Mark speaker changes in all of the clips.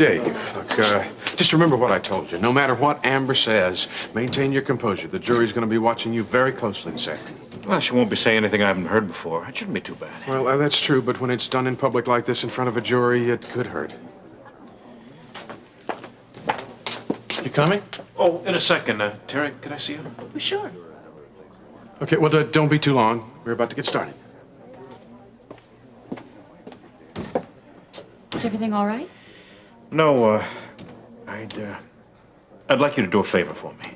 Speaker 1: Dave, look, just remember what I told you. No matter what Amber says, maintain your composure. The jury's going to be watching you very closely this afternoon.
Speaker 2: Well, she won't be saying anything I haven't heard before. It shouldn't be too bad.
Speaker 1: Well, that's true, but when it's done in public like this in front of a jury, it could hurt. You coming?
Speaker 2: Oh, in a second. Terry, can I see you?
Speaker 3: Well, sure.
Speaker 1: Okay, well, don't be too long. We're about to get started.
Speaker 3: Is everything all right?
Speaker 2: No, I'd like you to do a favor for me.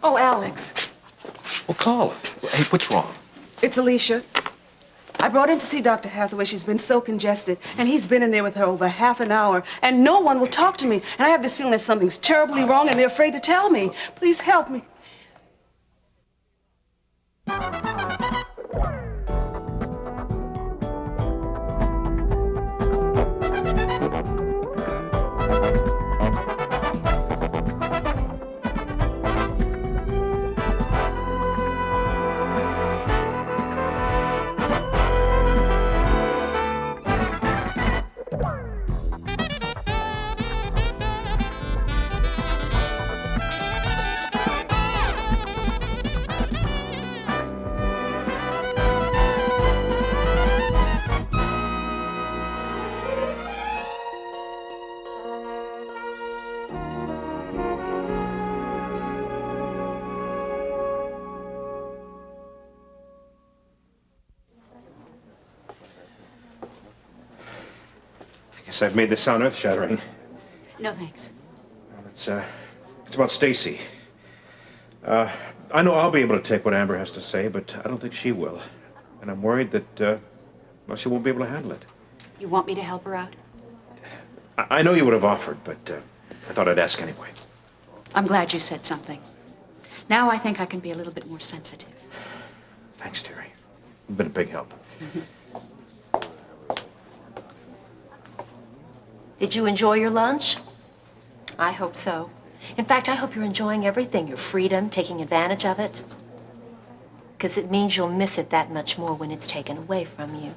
Speaker 4: Oh, Alex.
Speaker 5: Well, call her. Hey, what's wrong?
Speaker 4: It's Alicia. I brought in to see Dr. Hathaway. She's been so congested, and he's been in there with her over half an hour, and no one will talk to me. And I have this feeling that something's terribly wrong, and they're afraid to tell me. Please help me.
Speaker 2: I guess I've made this sound earth-shattering.
Speaker 3: No, thanks.
Speaker 2: Well, it's about Stacy. I know I'll be able to take what Amber has to say, but I don't think she will. And I'm worried that, well, she won't be able to handle it.
Speaker 3: You want me to help her out?
Speaker 2: I know you would have offered, but I thought I'd ask anyway.
Speaker 3: I'm glad you said something. Now I think I can be a little bit more sensitive.
Speaker 2: Thanks, Terry. You've been a big help.
Speaker 6: Did you enjoy your lunch? I hope so. In fact, I hope you're enjoying everything, your freedom, taking advantage of it. Because it means you'll miss it that much more when it's taken away from you.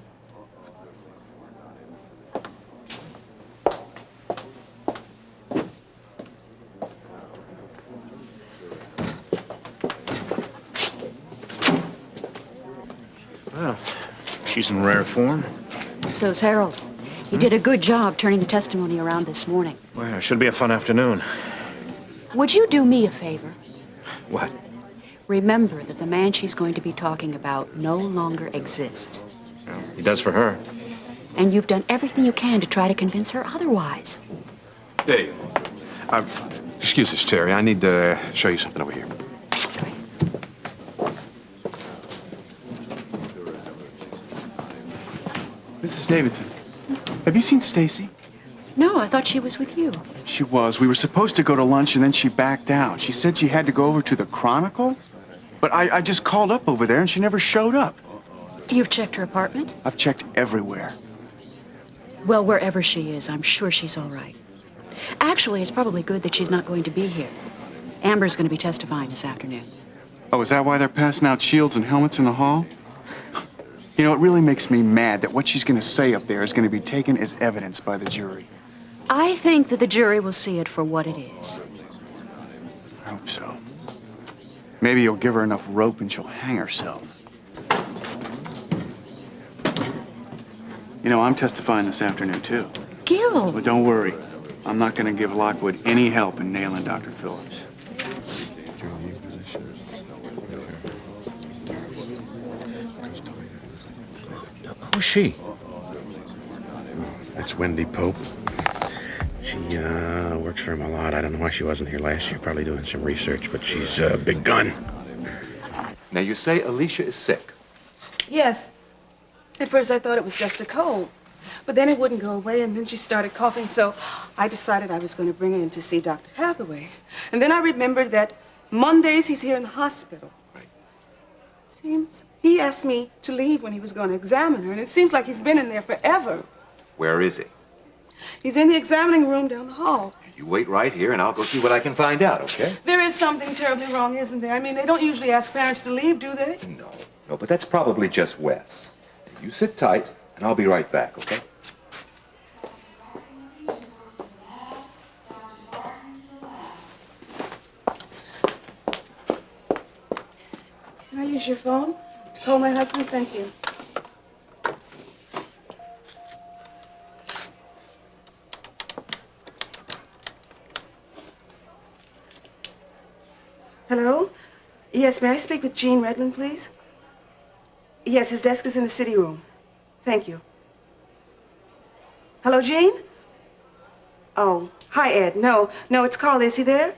Speaker 2: Well, she's in rare form.
Speaker 3: So's Harold. He did a good job turning the testimony around this morning.
Speaker 2: Well, it should be a fun afternoon.
Speaker 3: Would you do me a favor?
Speaker 2: What?
Speaker 3: Remember that the man she's going to be talking about no longer exists.
Speaker 2: Well, he does for her.
Speaker 3: And you've done everything you can to try to convince her otherwise.
Speaker 1: Dave, excuse us, Terry. I need to show you something over here.
Speaker 7: Mrs. Davidson, have you seen Stacy?
Speaker 3: No, I thought she was with you.
Speaker 7: She was. We were supposed to go to lunch, and then she backed out. She said she had to go over to the Chronicle, but I just called up over there, and she never showed up.
Speaker 3: You've checked her apartment?
Speaker 7: I've checked everywhere.
Speaker 3: Well, wherever she is, I'm sure she's all right. Actually, it's probably good that she's not going to be here. Amber's going to be testifying this afternoon.
Speaker 7: Oh, is that why they're passing out shields and helmets in the hall? You know, it really makes me mad that what she's going to say up there is going to be taken as evidence by the jury.
Speaker 3: I think that the jury will see it for what it is.
Speaker 7: I hope so. Maybe you'll give her enough rope and she'll hang herself. You know, I'm testifying this afternoon, too.
Speaker 3: Gil!
Speaker 7: But don't worry. I'm not going to give Lockwood any help in nailing Dr. Phillips.
Speaker 2: Who's she?
Speaker 1: That's Wendy Pope. She works for him a lot. I don't know why she wasn't here last year. Probably doing some research, but she's a big gun.
Speaker 5: Now, you say Alicia is sick.
Speaker 4: Yes. At first, I thought it was just a cold. But then it wouldn't go away, and then she started coughing, so I decided I was going to bring her in to see Dr. Hathaway. And then I remembered that Mondays he's here in the hospital.
Speaker 5: Right.
Speaker 4: Seems he asked me to leave when he was going to examine her, and it seems like he's been in there forever.
Speaker 5: Where is he?
Speaker 4: He's in the examining room down the hall.
Speaker 5: You wait right here, and I'll go see what I can find out, okay?
Speaker 4: There is something terribly wrong, isn't there? I mean, they don't usually ask parents to leave, do they?
Speaker 5: No, but that's probably just Wes. You sit tight, and I'll be right back, okay?
Speaker 4: Can I use your phone to call my husband? Thank you. Hello? Yes, may I speak with Gene Redland, please? Yes, his desk is in the city room. Thank you. Hello, Gene? Oh, hi, Ed. No, it's Carl. Is he there?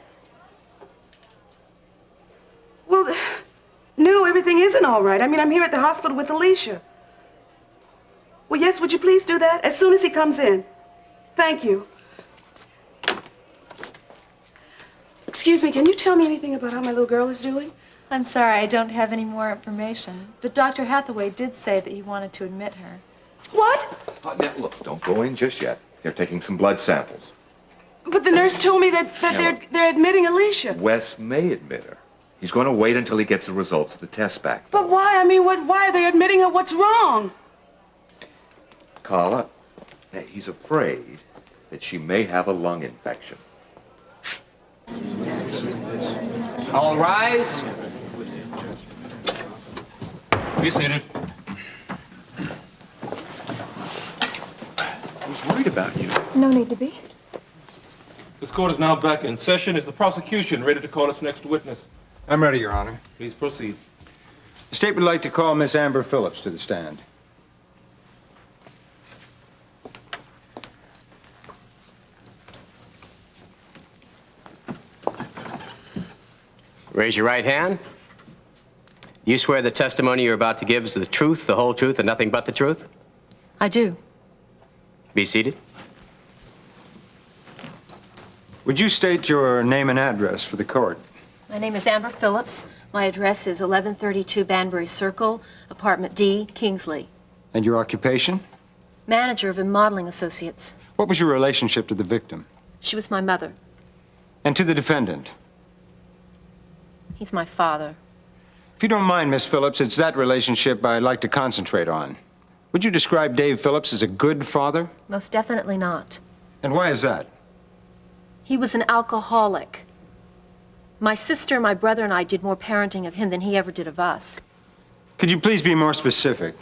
Speaker 4: Well, no, everything isn't all right. I mean, I'm here at the hospital with Alicia. Well, yes, would you please do that as soon as he comes in? Thank you. Excuse me, can you tell me anything about how my little girl is doing?
Speaker 8: I'm sorry, I don't have any more information. But Dr. Hathaway did say that he wanted to admit her.
Speaker 4: What?
Speaker 5: Now, look, don't go in just yet. They're taking some blood samples.
Speaker 4: But the nurse told me that they're admitting Alicia.
Speaker 5: Wes may admit her. He's going to wait until he gets the results of the test back.
Speaker 4: But why? I mean, why are they admitting her? What's wrong?
Speaker 5: Carla, he's afraid that she may have a lung infection.
Speaker 9: All rise. Be seated.
Speaker 7: I was worried about you.
Speaker 8: No need to be.
Speaker 9: This court is now back in session. Is the prosecution ready to call its next witness?
Speaker 10: I'm ready, Your Honor.
Speaker 9: Please proceed.
Speaker 10: The state would like to call Miss Amber Phillips to the stand.
Speaker 11: Raise your right hand. You swear the testimony you're about to give is the truth, the whole truth, and nothing but the truth?
Speaker 6: I do.
Speaker 11: Be seated.
Speaker 10: Would you state your name and address for the court?
Speaker 6: My name is Amber Phillips. My address is 1132 Banbury Circle, apartment D, Kingsley.
Speaker 10: And your occupation?
Speaker 6: Manager of Modeling Associates.
Speaker 10: What was your relationship to the victim?
Speaker 6: She was my mother.
Speaker 10: And to the defendant?
Speaker 6: He's my father.
Speaker 10: If you don't mind, Miss Phillips, it's that relationship I'd like to concentrate on. Would you describe Dave Phillips as a good father?
Speaker 6: Most definitely not.
Speaker 10: And why is that?
Speaker 6: He was an alcoholic. My sister, my brother, and I did more parenting of him than he ever did of us.
Speaker 10: Could you please be more specific?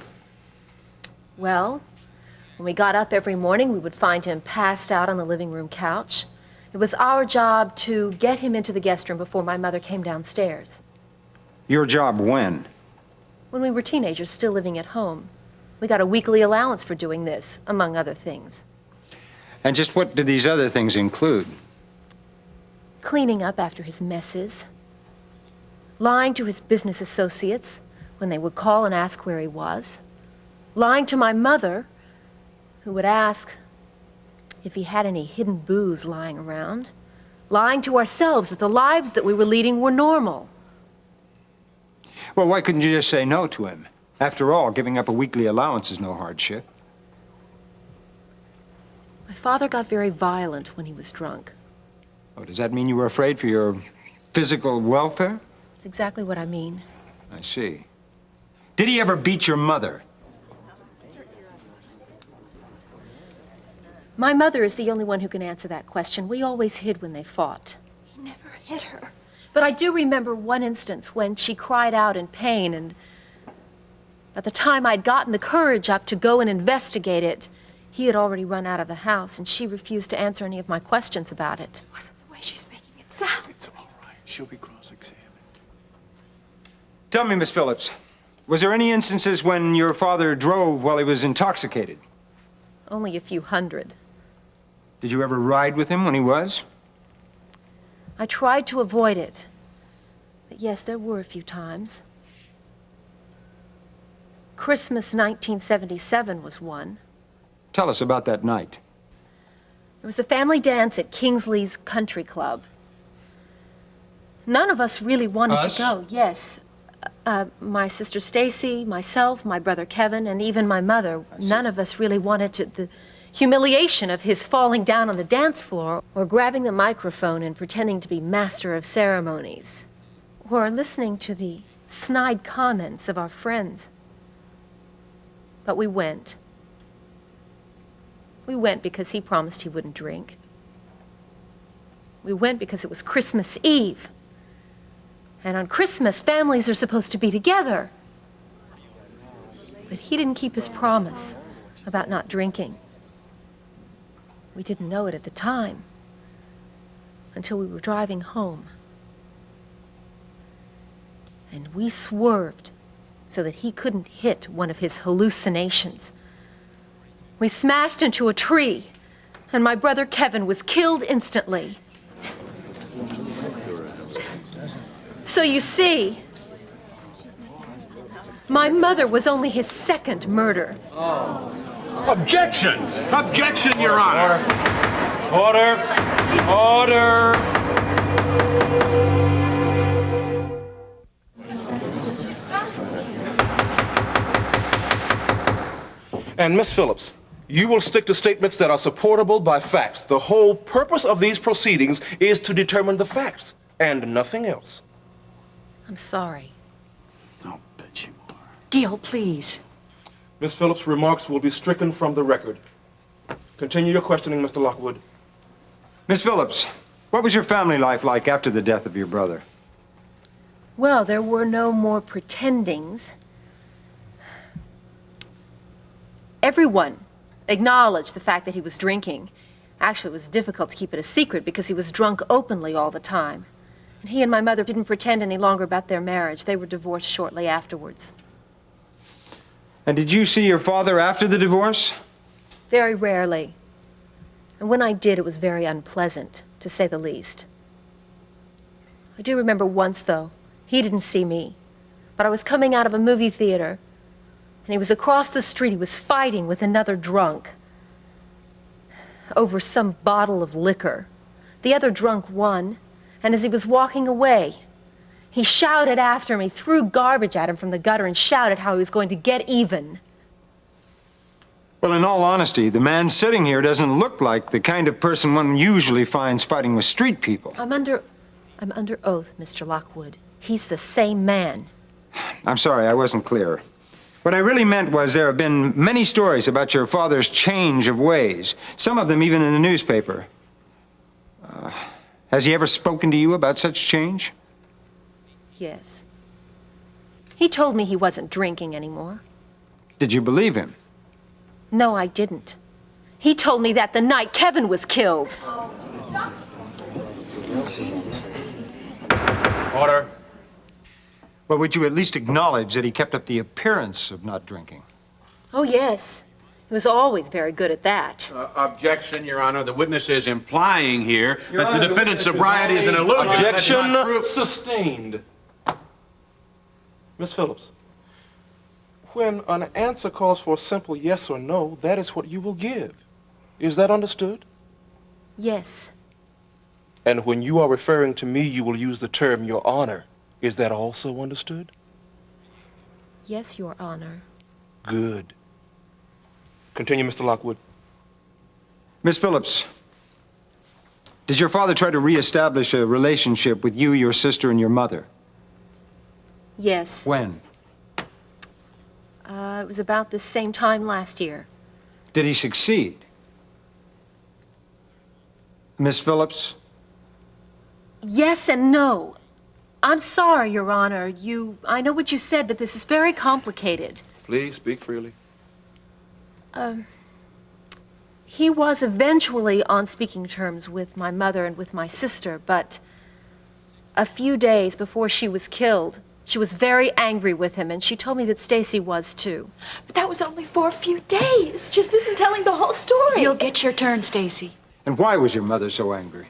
Speaker 6: Well, when we got up every morning, we would find him passed out on the living room couch. It was our job to get him into the guest room before my mother came downstairs.
Speaker 10: Your job when?
Speaker 6: When we were teenagers, still living at home. We got a weekly allowance for doing this, among other things.
Speaker 10: And just what did these other things include?
Speaker 6: Cleaning up after his messes. Lying to his business associates when they would call and ask where he was. Lying to my mother, who would ask if he had any hidden booze lying around. Lying to ourselves that the lives that we were leading were normal.
Speaker 10: Well, why couldn't you just say no to him? After all, giving up a weekly allowance is no hardship.
Speaker 6: My father got very violent when he was drunk.
Speaker 10: Oh, does that mean you were afraid for your physical welfare?
Speaker 6: That's exactly what I mean.
Speaker 10: I see. Did he ever beat your mother?
Speaker 6: My mother is the only one who can answer that question. We always hid when they fought.
Speaker 8: He never hit her.
Speaker 6: But I do remember one instance when she cried out in pain, and by the time I'd gotten the courage up to go and investigate it, he had already run out of the house, and she refused to answer any of my questions about it.
Speaker 8: It wasn't the way she's making it sound.
Speaker 7: It's all right. She'll be cross-examined.
Speaker 10: Tell me, Miss Phillips, was there any instances when your father drove while he was intoxicated?
Speaker 6: Only a few hundred.
Speaker 10: Did you ever ride with him when he was?
Speaker 6: I tried to avoid it. But yes, there were a few times. Christmas 1977 was one.
Speaker 10: Tell us about that night.
Speaker 6: There was a family dance at Kingsley's Country Club. None of us really wanted to go. Yes. My sister Stacy, myself, my brother Kevin, and even my mother. None of us really wanted to. The humiliation of his falling down on the dance floor, or grabbing the microphone and pretending to be master of ceremonies, or listening to the snide comments of our friends. But we went. We went because he promised he wouldn't drink. We went because it was Christmas Eve. And on Christmas, families are supposed to be together. But he didn't keep his promise about not drinking. We didn't know it at the time, until we were driving home. And we swerved so that he couldn't hit one of his hallucinations. We smashed into a tree, and my brother Kevin was killed instantly. So you see, my mother was only his second murder.
Speaker 1: Objection! Objection, Your Honor!
Speaker 9: Order! Order! And Miss Phillips, you will stick to statements that are supportable by facts. The whole purpose of these proceedings is to determine the facts and nothing else.
Speaker 6: I'm sorry.
Speaker 7: I'll bet you are.
Speaker 3: Gil, please.
Speaker 9: Miss Phillips' remarks will be stricken from the record. Continue your questioning, Mr. Lockwood.
Speaker 10: Miss Phillips, what was your family life like after the death of your brother?
Speaker 6: Well, there were no more pretendings. Everyone acknowledged the fact that he was drinking. Actually, it was difficult to keep it a secret because he was drunk openly all the time. And he and my mother didn't pretend any longer about their marriage. They were divorced shortly afterwards.
Speaker 10: And did you see your father after the divorce?
Speaker 6: Very rarely. And when I did, it was very unpleasant, to say the least. I do remember once, though, he didn't see me. But I was coming out of a movie theater, and he was across the street. He was fighting with another drunk over some bottle of liquor. The other drunk won, and as he was walking away, he shouted after him. He threw garbage at him from the gutter and shouted how he was going to get even.
Speaker 10: Well, in all honesty, the man sitting here doesn't look like the kind of person one usually finds fighting with street people.
Speaker 6: I'm under oath, Mr. Lockwood. He's the same man.
Speaker 10: I'm sorry, I wasn't clear. What I really meant was there have been many stories about your father's change of ways, some of them even in the newspaper. Has he ever spoken to you about such change?
Speaker 6: Yes. He told me he wasn't drinking anymore.
Speaker 10: Did you believe him?
Speaker 6: No, I didn't. He told me that the night Kevin was killed.
Speaker 9: Order.
Speaker 10: Well, would you at least acknowledge that he kept up the appearance of not drinking?
Speaker 6: Oh, yes. He was always very good at that.
Speaker 1: Objection, Your Honor. The witness is implying here that the defendant's sobriety is an illusion. That's not
Speaker 9: Objection
Speaker 1: true.
Speaker 9: sustained. Miss Phillips, when an answer calls for a simple yes or no, that is what you will give. Is that understood?
Speaker 6: Yes.
Speaker 9: And when you are referring to me, you will use the term Your Honor. Is that also understood?
Speaker 6: Yes, Your Honor.
Speaker 9: Good. Continue, Mr. Lockwood.
Speaker 10: Miss Phillips, did your father try to reestablish a relationship with you, your sister, and your mother?
Speaker 6: Yes.
Speaker 10: When?
Speaker 6: It was about the same time last year.
Speaker 10: Did he succeed? Miss Phillips?
Speaker 6: Yes and no. I'm sorry, Your Honor. I know what you said, but this is very complicated.
Speaker 9: Please speak freely.
Speaker 6: He was eventually on speaking terms with my mother and with my sister, but a few days before she was killed, she was very angry with him, and she told me that Stacy was too.
Speaker 8: But that was only for a few days. Just isn't telling the whole story.
Speaker 3: You'll get your turn, Stacy.
Speaker 10: And why was your mother so angry?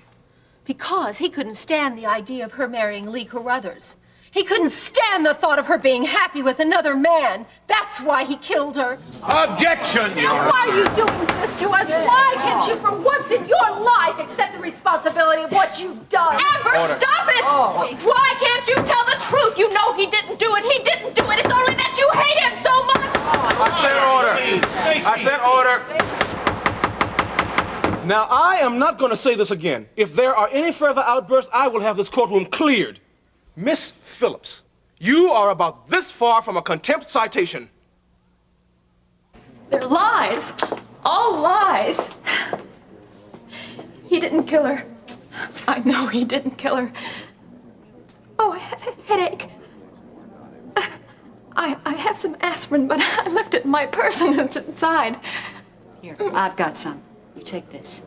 Speaker 6: Because he couldn't stand the idea of her marrying Lee Carruthers. He couldn't stand the thought of her being happy with another man. That's why he killed her.
Speaker 1: Objection, Your
Speaker 6: Now,
Speaker 1: Honor.
Speaker 6: why are you doing this to us? Why can't you, for once in your life, accept the responsibility of what you've done?
Speaker 8: Amber, stop it!
Speaker 6: Why can't you tell the truth? You know he didn't do it. He didn't do it. It's only that you hate him so much.
Speaker 1: I said order. I said order.
Speaker 9: Now, I am not going to say this again. If there are any further outbursts, I will have this courtroom cleared. Miss Phillips, you are about this far from a contempt citation.
Speaker 8: They're lies. All lies. He didn't kill her. I know he didn't kill her. Oh, I have a headache. I have some aspirin, but I left it in my purse and it's inside.
Speaker 3: Here, I've got some. You take this.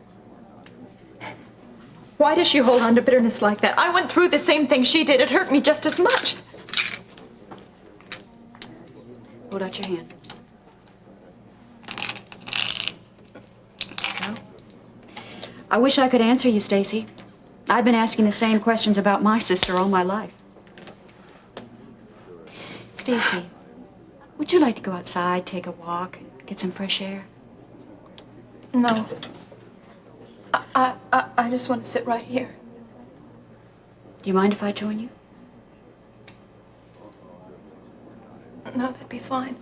Speaker 8: Why does she hold on to bitterness like that? I went through the same thing she did. It hurt me just as much.
Speaker 3: Hold out your hand. No? I wish I could answer you, Stacy. I've been asking the same questions about my sister all my life. Stacy, would you like to go outside, take a walk, and get some fresh air?
Speaker 8: No. I just want to sit right here.
Speaker 3: Do you mind if I join you?
Speaker 8: No, that'd be fine.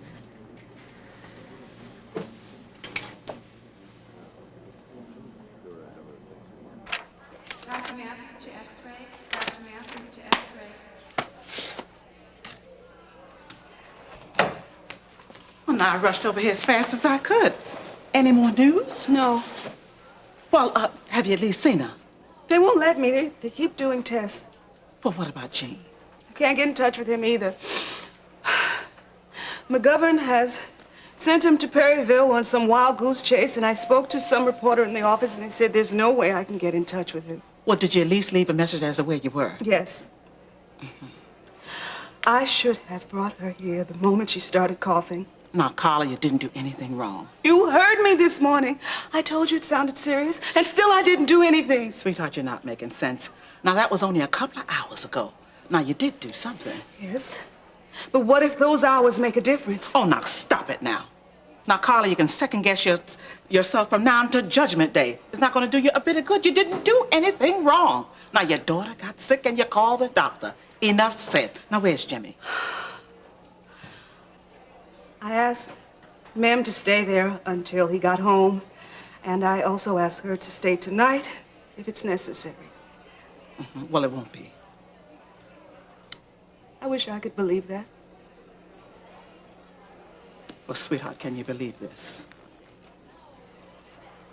Speaker 12: Dr. Matthews to X-ray. Dr. Matthews to X-ray.
Speaker 13: Well, now I rushed over here as fast as I could. Any more news?
Speaker 4: No.
Speaker 13: Well, have you at least seen her?
Speaker 4: They won't let me. They keep doing tests.
Speaker 13: Well, what about Gene?
Speaker 4: I can't get in touch with him either. McGovern has sent him to Perryville on some wild goose chase, and I spoke to some reporter in the office, and they said there's no way I can get in touch with him.
Speaker 13: Well, did you at least leave a message as to where you were?
Speaker 4: Yes. I should have brought her here the moment she started coughing.
Speaker 13: Now, Carla, you didn't do anything wrong.
Speaker 4: You heard me this morning. I told you it sounded serious, and still I didn't do anything.
Speaker 13: Sweetheart, you're not making sense. Now, that was only a couple of hours ago. Now, you did do something.
Speaker 4: Yes, but what if those hours make a difference?
Speaker 13: Oh, now, stop it now. Now, Carla, you can second-guess yourself from now until Judgment Day. It's not going to do you a bit of good. You didn't do anything wrong. Now, your daughter got sick and you called the doctor. Enough said. Now, where's Jimmy?
Speaker 4: I asked Mem to stay there until he got home, and I also asked her to stay tonight if it's necessary.
Speaker 13: Well, it won't be.
Speaker 4: I wish I could believe that.
Speaker 13: Well, sweetheart, can you believe this?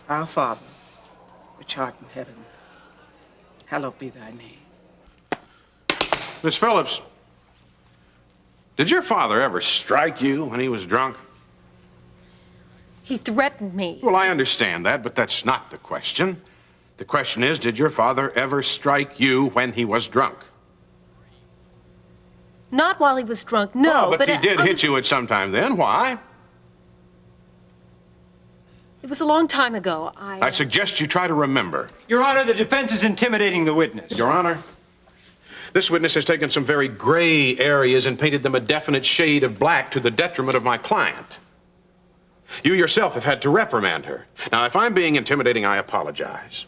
Speaker 13: Our Father, which art in heaven, hallowed be thy name.
Speaker 1: Miss Phillips, did your father ever strike you when he was drunk?
Speaker 6: He threatened me.
Speaker 1: Well, I understand that, but that's not the question. The question is, did your father ever strike you when he was drunk?
Speaker 6: Not while he was drunk, no.
Speaker 1: Oh, but he did
Speaker 6: I
Speaker 1: hit you at some time then. Why?
Speaker 6: It was a long time ago.
Speaker 1: I suggest you try to remember.
Speaker 10: Your Honor, the defense is intimidating the witness.
Speaker 1: Your Honor, this witness has taken some very gray areas and painted them a definite shade of black to the detriment of my client. You yourself have had to reprimand her. Now, if I'm being intimidating, I apologize.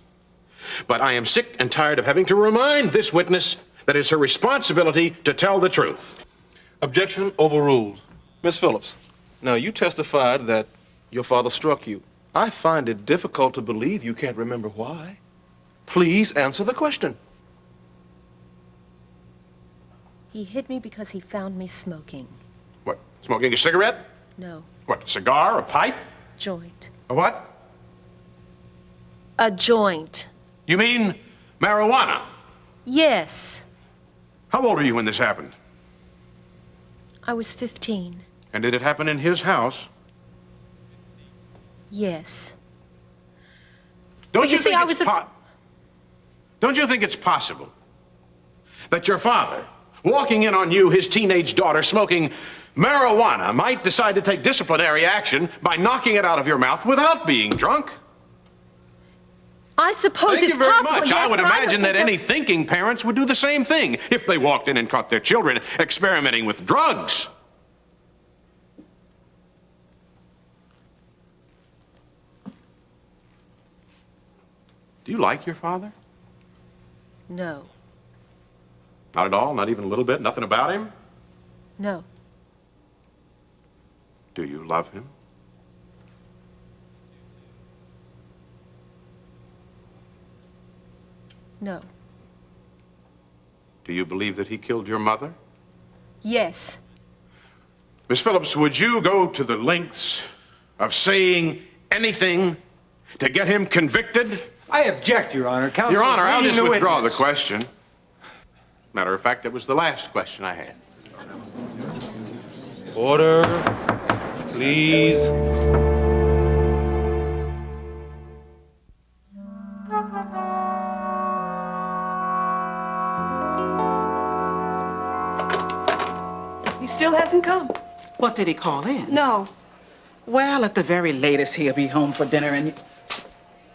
Speaker 1: But I am sick and tired of having to remind this witness that it's her responsibility to tell the truth.
Speaker 9: Objection overruled. Miss Phillips, now you testified that your father struck you. I find it difficult to believe you can't remember why. Please answer the question.
Speaker 6: He hit me because he found me smoking.
Speaker 1: What, smoking a cigarette?
Speaker 6: No,
Speaker 1: What, a cigar, a pipe?
Speaker 6: joint.
Speaker 1: A what?
Speaker 6: A joint.
Speaker 1: You mean marijuana?
Speaker 6: Yes.
Speaker 1: How old are you when this happened?
Speaker 6: I was 15.
Speaker 1: And did it happen in his house?
Speaker 6: Yes.
Speaker 1: Don't
Speaker 6: But you see,
Speaker 1: think
Speaker 6: I
Speaker 1: it's
Speaker 6: was
Speaker 1: Don't you think it's possible that your father, walking in on you, his teenage daughter, smoking marijuana, might decide to take disciplinary action by knocking it out of your mouth without being drunk?
Speaker 6: I suppose
Speaker 1: Thank
Speaker 6: it's
Speaker 1: you very
Speaker 6: possible.
Speaker 1: much.
Speaker 6: Yes,
Speaker 1: I would
Speaker 6: but don't
Speaker 1: imagine that
Speaker 6: think
Speaker 1: any thinking parents would do the same thing if they walked in and caught their children experimenting with drugs. Do you like your father?
Speaker 6: No.
Speaker 1: Not at all? Not even a little bit? Nothing about him?
Speaker 6: No.
Speaker 1: Do you love him?
Speaker 8: No.
Speaker 1: Do you believe that he killed your mother?
Speaker 8: Yes.
Speaker 1: Miss Phillips, would you go to the lengths of saying anything to get him convicted?
Speaker 10: I object, Your Honor. Counsel
Speaker 1: Your
Speaker 10: is
Speaker 1: Honor, I'll
Speaker 10: leading
Speaker 1: just
Speaker 10: the
Speaker 1: withdraw the
Speaker 10: witness.
Speaker 1: question. Matter of fact, it was the last question I had.
Speaker 9: Order, please.
Speaker 4: He still hasn't come.
Speaker 13: What, did he call in?
Speaker 4: No.
Speaker 13: Well, at the very latest, he'll be home for dinner and...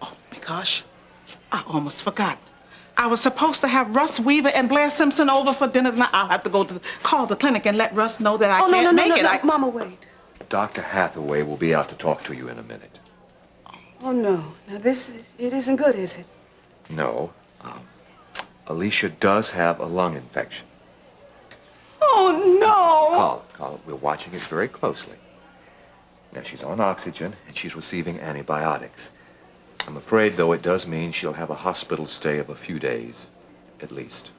Speaker 13: Oh, my gosh. I almost forgot. I was supposed to have Russ Weaver and Blair Simpson over for dinner. Now I'll have to call the clinic and let Russ know that I can't make it.
Speaker 4: Mama, wait.
Speaker 5: Dr. Hathaway will be out to talk to you in a minute.
Speaker 4: Oh, no. Now, it isn't good, is it?
Speaker 5: No. Alicia does have a lung infection.
Speaker 4: Oh, no.
Speaker 5: Carl, we're watching it very closely. Now, she's on oxygen, and she's receiving antibiotics. I'm afraid, though, it does mean she'll have a hospital stay of a few days, at least.